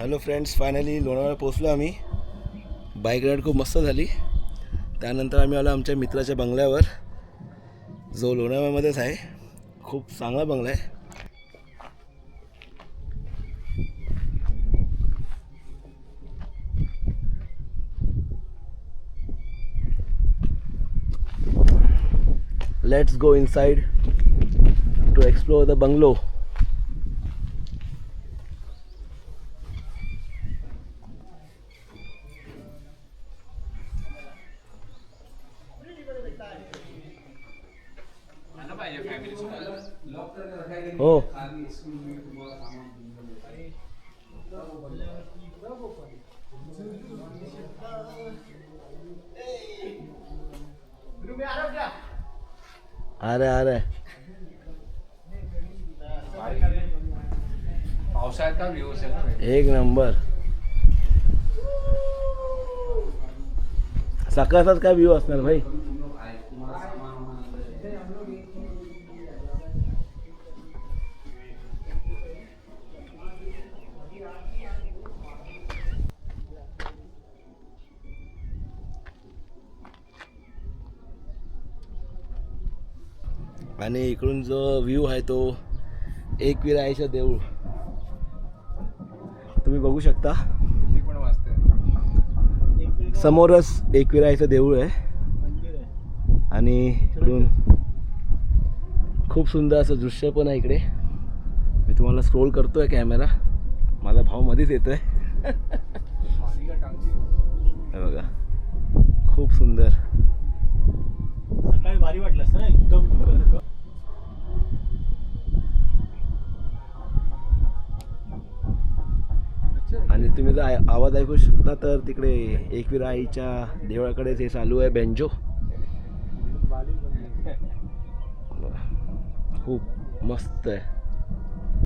Hello friends, finally Lonavala पोचलो आम्ही. Bike ride खूप मस्त झाली. त्यानंतर आम्ही आलो आमच्या मित्राच्या बंगल्यावर, जो लोणावळ्यामध्येच आहे. खूप चांगला बंगला आहे. Let's go inside to explore the bungalow. हो, अरे पावसाळ्यात का व्ह्यू असेल एक नंबर. सकाळचाच काय व्ह्यू असणार भाई. आणि इकडून जो व्ह्यू आहे तो एकविराईचं देऊळ तुम्ही बघू शकता. पण वाजते समोरच एकविराईचं देऊळ आहे. आणि इकडून खूप सुंदर असं दृश्य पण आहे इकडे. मी तुम्हाला स्क्रोल करतोय कॅमेरा, माझा भाव मध्येच येतोय. हे बघा, खूप सुंदर. सकाळी भारी वाटलं असतं ना एकदम. आणि तुम्ही जर आवाज ऐकू शकता तर तिकडे एकविरा आईच्या देवळाकडेच हे चालू आहे बेंजो. खूप मस्त आहे.